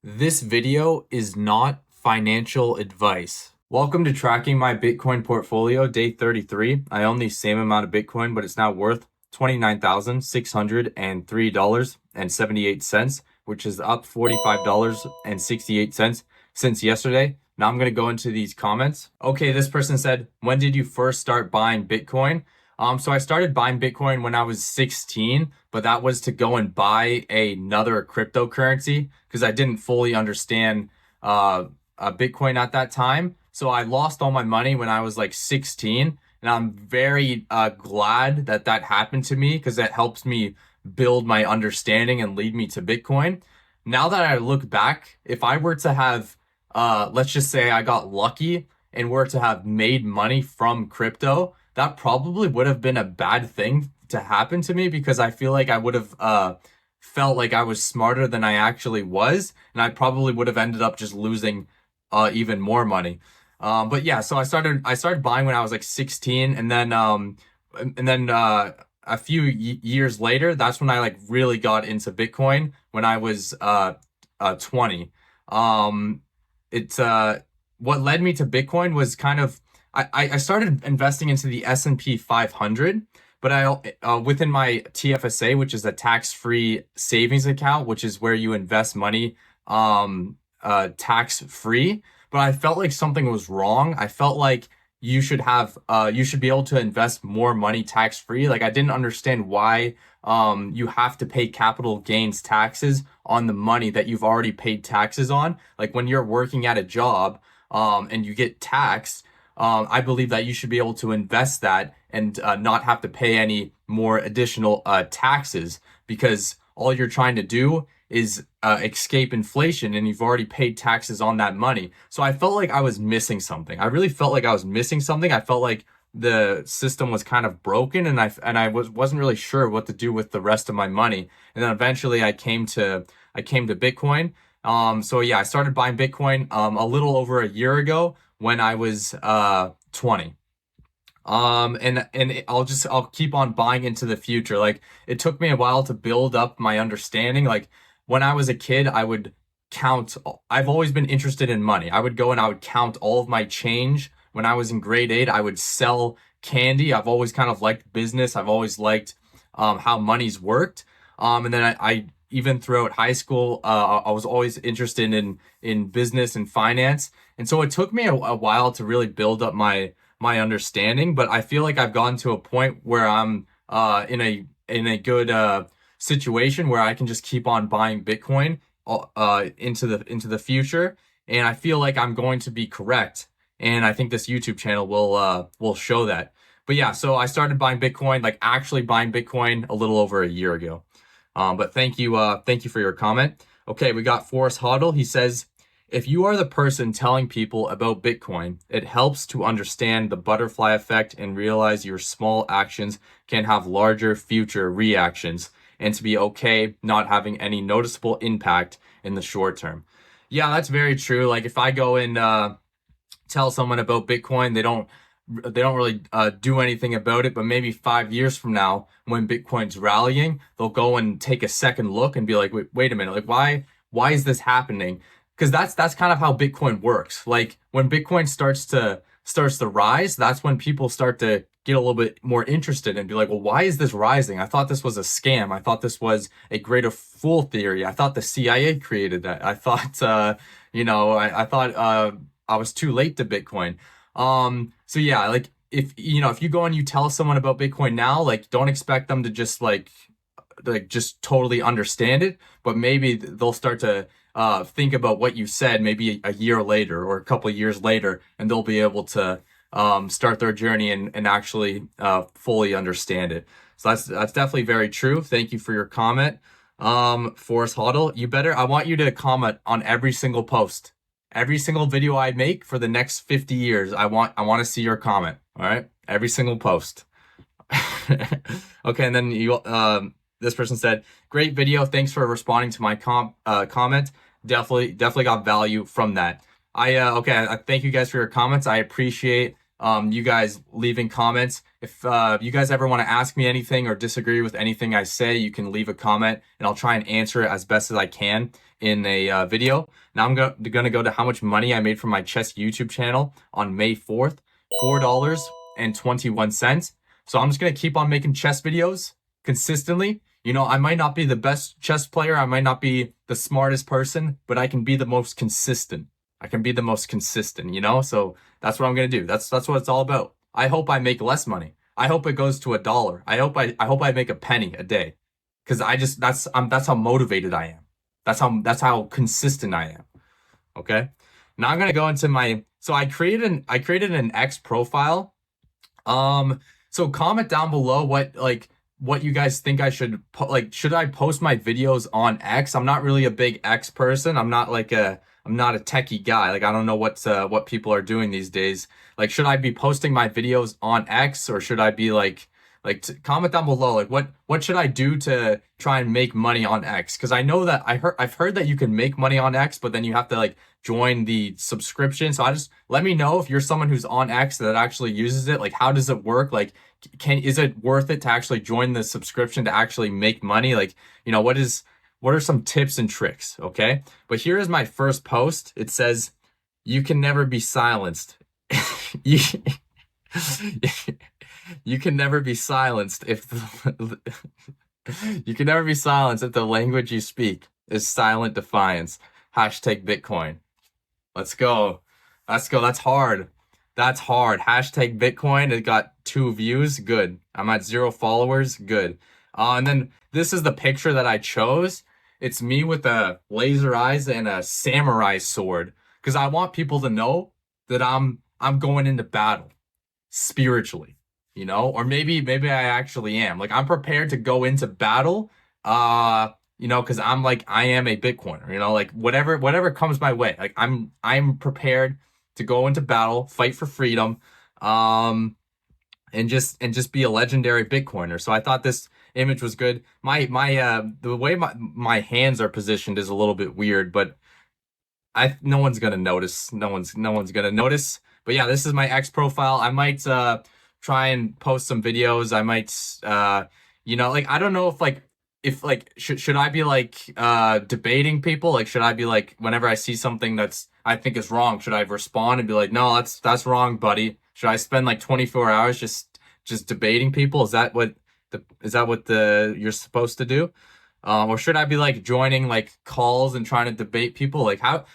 This video is not financial advice. Welcome to tracking my Bitcoin portfolio, day 33. I own the same amount of Bitcoin, but it's now worth $29,603.78, which is up $45.68 since yesterday. Now I'm going to go into these comments. Okay, this person said, when did you first start buying Bitcoin? So I started buying Bitcoin when I was 16, but that was to go and buy another cryptocurrency because I didn't fully understand Bitcoin at that time. So I lost all my money when I was like 16, and I'm very glad that that happened to me because that helps me build my understanding and lead me to Bitcoin. Now that I look back, if I were to have, let's just say I got lucky and were to have made money from crypto, that probably would have been a bad thing to happen to me because I feel like I would have felt like I was smarter than I actually was, and I probably would have ended up just losing even more money. But yeah, so I started buying when I was like 16, and then a few years later, that's when I like really got into Bitcoin when I was 20. Um, it's What led me to Bitcoin was kind of I started investing into the S&P 500, but I within my TFSA, which is a tax-free savings account, which is where you invest money tax-free. But I felt like something was wrong. I felt like you should be able to invest more money tax-free. Like I didn't understand why you have to pay capital gains taxes on the money that you've already paid taxes on. Like when you're working at a job and you get taxed, I believe that you should be able to invest that and not have to pay any more additional taxes because all you're trying to do is escape inflation and you've already paid taxes on that money. So I felt like I was missing something. I really felt like I was missing something. I felt like the system was kind of broken and I wasn't really sure what to do with the rest of my money. And then eventually I came to Bitcoin. So yeah, I started buying Bitcoin a little over a year ago when I was 20. I'll keep on buying into the future. Like it took me a while to build up my understanding. Like when I was a kid, I would count. I've always been interested in money. I would go and I would count all of my change. When I was in grade 8, I would sell candy. I've always kind of liked business. I've always liked how money's worked. And then I even throughout high school, I was always interested in business and finance. And so it took me a while to really build up my understanding, but I feel like I've gotten to a point where I'm in a good situation where I can just keep on buying Bitcoin into the future, and I feel like I'm going to be correct, and I think this YouTube channel will show that. But yeah, so I started buying Bitcoin, like actually buying Bitcoin a little over a year ago. But thank you for your comment. Okay, we got Forrest Hodl. He says, if you are the person telling people about Bitcoin, it helps to understand the butterfly effect and realize your small actions can have larger future reactions and to be okay not having any noticeable impact in the short term. Yeah, that's very true. Like if I go and tell someone about Bitcoin, they don't really do anything about it. But maybe 5 years from now, when Bitcoin's rallying, they'll go and take a second look and be like, wait a minute, like why is this happening? Because that's kind of how Bitcoin works. Like when Bitcoin starts to rise, that's when people start to get a little bit more interested and be like, well, why is this rising? I thought this was a scam. I thought this was a greater fool theory. I thought the CIA created that. I thought, I thought I was too late to Bitcoin. So yeah, like if you go and you tell someone about Bitcoin now, like don't expect them to just like just totally understand it, but maybe they'll start to think about what you said maybe a year later or a couple of years later, and they'll be able to start their journey and actually fully understand it. So that's definitely very true. Thank you for your comment. Forrest Hodl, I want you to comment on every single post. Every single video I make for the next 50 years, I want to see your comment. All right? Every single post. Okay, and then this person said, "Great video. Thanks for responding to my comment. Definitely got value from that." I thank you guys for your comments. I appreciate You guys leaving comments. If you guys ever want to ask me anything or disagree with anything I say, you can leave a comment and I'll try and answer it as best as I can in a video. Now I'm gonna go to how much money I made from my chess YouTube channel on May 4th, $4.21. So I'm just gonna keep on making chess videos consistently. You know, I might not be the best chess player, I might not be the smartest person, but I can be the most consistent. I can be the most consistent, you know? So that's what I'm gonna do. That's what it's all about. I hope I make less money. I hope it goes to $1. I hope I make a penny a day. Cause that's how motivated I am. That's how consistent I am. Okay. Now I'm gonna go into so I created an X profile. So comment down below what you guys think I should should I post my videos on X? I'm not really a big X person. I'm not a techie guy. Like I don't know what people are doing these days. Like should I be posting my videos on X or should I be comment down below what should I do to try and make money on X? Because I know that I've heard that you can make money on X, but then you have to join the subscription. So let me know if you're someone who's on X that actually uses it. Like how does it work? Like is it worth it to actually join the subscription to actually make money? Like, you know, what are some tips and tricks? Okay. But here is my first post. It says, you can never be silenced. you, you can never be silenced if you can never be silenced if the language you speak is silent defiance. Hashtag Bitcoin. Let's go. Let's go. That's hard. That's hard. Hashtag Bitcoin. It got 2 views. Good. I'm at 0 followers. Good. And then this is the picture that I chose. It's me with a laser eyes and a samurai sword. Because I want people to know that I'm going into battle spiritually, you know, or maybe I actually am. Like I'm prepared to go into battle, you know, because I am a Bitcoiner, you know, like whatever comes my way. Like I'm prepared to go into battle, fight for freedom, and just be a legendary Bitcoiner. So I thought this image was good. The way my hands are positioned is a little bit weird, but no one's gonna notice. No one's gonna notice. But yeah, this is my X profile. I might try and post some videos. I might you know, I don't know if should I be debating people? Like should I be whenever I see something that's I think is wrong, should I respond and be like, no, that's wrong, buddy? Should I spend 24 hours just debating people? Is that what you're supposed to do? Or should I be joining calls and trying to debate people?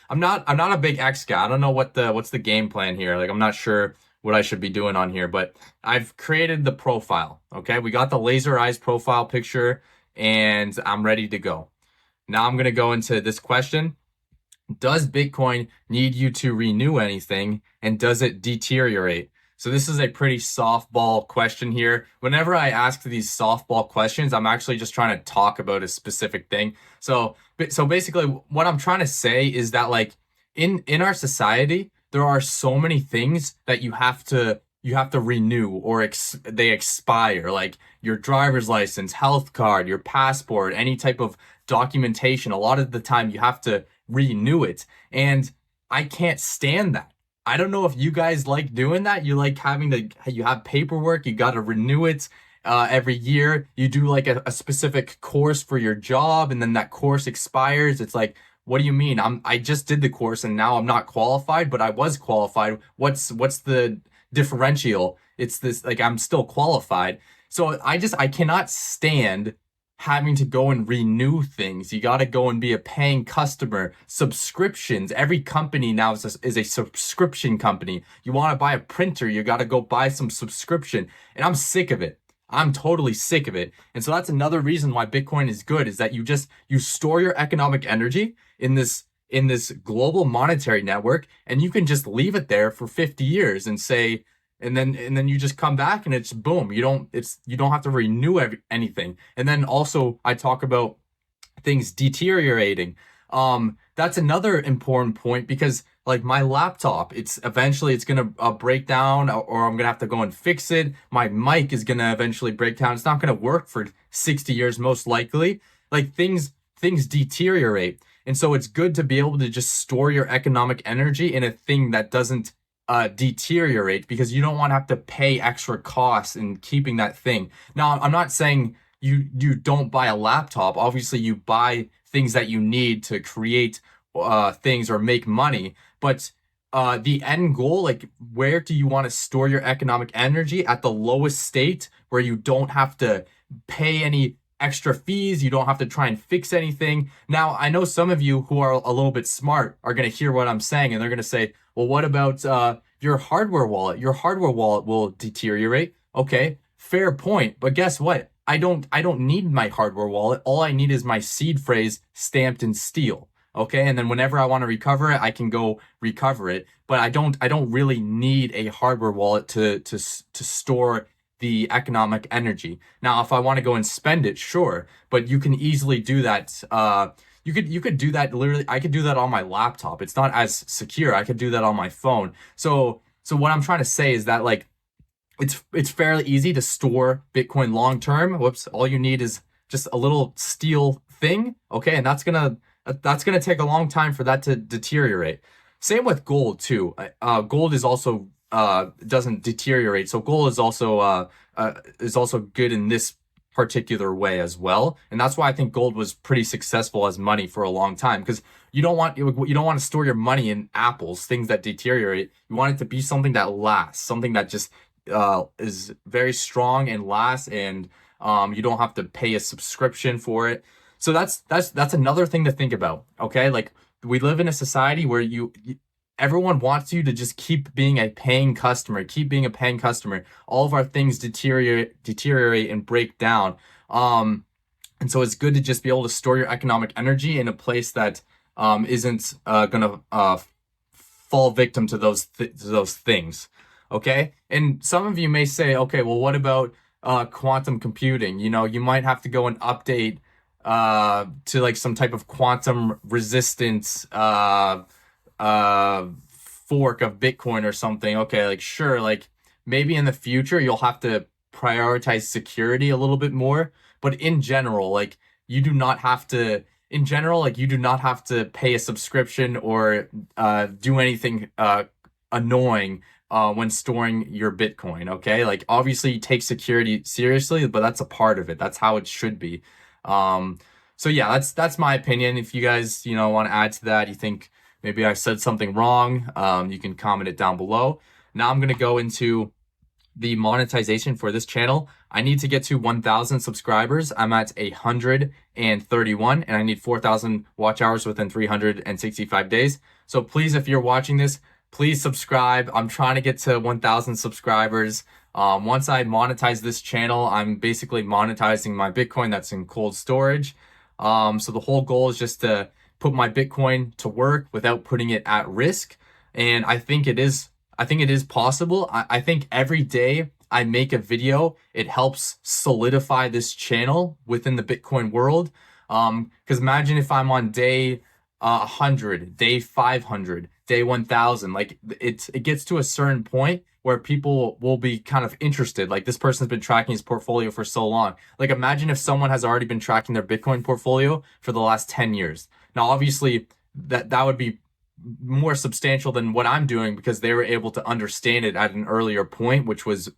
I'm not a big X guy. I don't know what's the game plan here. I'm not sure what I should be doing on here, but I've created the profile. Okay, we got the laser eyes profile picture and I'm ready to go. Now I'm gonna go into this question. Does Bitcoin need you to renew anything, and does it deteriorate? So this is a pretty softball question here. Whenever I ask these softball questions, I'm actually just trying to talk about a specific thing. So basically what I'm trying to say is that in our society, there are so many things that you have to renew or they expire, like your driver's license, health card, your passport, any type of documentation. A lot of the time you have to renew it. And I can't stand that. I don't know if you guys like doing that. You like you have paperwork, you got to renew it every year. You do a specific course for your job and then that course expires. It's what do you mean? I just did the course and now I'm not qualified, but I was qualified. What's the differential? It's this, I'm still qualified. So I cannot stand having to go and renew things. You got to go and be a paying customer. Subscriptions. Every company now is a subscription company. You want to buy a printer, you got to go buy some subscription. And I'm sick of it. I'm totally sick of it. And so that's another reason why Bitcoin is good, is that you store your economic energy in this global monetary network, and you can just leave it there for 50 years and say, and then you just come back and it's boom. You don't have to renew anything. And then also I talk about things deteriorating. That's another important point, because my laptop, it's gonna break down, or I'm gonna have to go and fix it. My mic is gonna eventually break down. It's not gonna work for 60 years most likely. Things deteriorate. And so it's good to be able to just store your economic energy in a thing that doesn't deteriorate because you don't want to have to pay extra costs in keeping that thing. Now, I'm not saying you don't buy a laptop. Obviously, you buy things that you need to create things or make money, but the end goal, like where do you want to store your economic energy at the lowest state where you don't have to pay any extra fees, you don't have to try and fix anything. Now, I know some of you who are a little bit smart are going to hear what I'm saying and they're going to say, well, what about your hardware wallet? Your hardware wallet will deteriorate. Okay, fair point. But guess what? I don't need my hardware wallet. All I need is my seed phrase stamped in steel. Okay, and then whenever I want to recover it, I can go recover it. But I don't really need a hardware wallet to store the economic energy. Now, if I want to go and spend it, sure, but you can easily do that. You could do that literally. I could do that on my laptop. It's not as secure. I could do that on my phone. So what I'm trying to say is that like it's fairly easy to store Bitcoin long term. Whoops, all you need is just a little steel thing, okay? And that's gonna take a long time for that to deteriorate. Same with gold too. Gold is also doesn't deteriorate. So gold is also good in this particular way as well. And that's why I think gold was pretty successful as money for a long time because you don't want to store your money in apples, things that deteriorate. You want it to be something that lasts, something that just is very strong and lasts, and you don't have to pay a subscription for it. So that's another thing to think about. Okay, like we live in a society where everyone wants you to just keep being a paying customer, keep being a paying customer. All of our things deteriorate and break down. And so it's good to just be able to store your economic energy in a place that isn't gonna fall victim to those things. Okay, and some of you may say, okay, well, what about quantum computing? You know, you might have to go and update to like some type of quantum resistance fork of Bitcoin or something. Okay, like sure, like maybe in the future you'll have to prioritize security a little bit more, but in general, like you do not have to you do not have to pay a subscription or do anything annoying when storing your Bitcoin, okay? Like obviously take security seriously, but that's a part of it. That's how it should be. So yeah, that's my opinion. If you guys, want to add to that, you think maybe I said something wrong, you can comment it down below. Now I'm going to go into the monetization for this channel. I need to get to 1,000 subscribers. I'm at 131 and I need 4,000 watch hours within 365 days. So please, if you're watching this, please subscribe. I'm trying to get to 1,000 subscribers. Once I monetize this channel, I'm basically monetizing my Bitcoin that's in cold storage. So the whole goal is just to put my Bitcoin to work without putting it at risk. And I think it is possible. I think every day I make a video, it helps solidify this channel within the Bitcoin world. Because imagine if I'm on day 100, day 500, day 1,000, like it gets to a certain point where people will be kind of interested. Like this person's been tracking his portfolio for so long. Like imagine if someone has already been tracking their Bitcoin portfolio for the last 10 years. Now, obviously that would be more substantial than what I'm doing because they were able to understand it at an earlier point, which was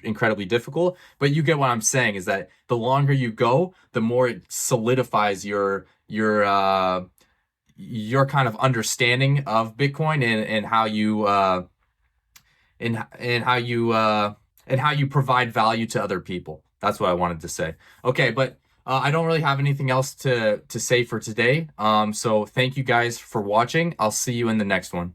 incredibly difficult. But you get what I'm saying is that the longer you go, the more it solidifies your kind of understanding of Bitcoin and how you and how you provide value to other people. That's what I wanted to say. Okay, but I don't really have anything else to say for today. So thank you guys for watching. I'll see you in the next one.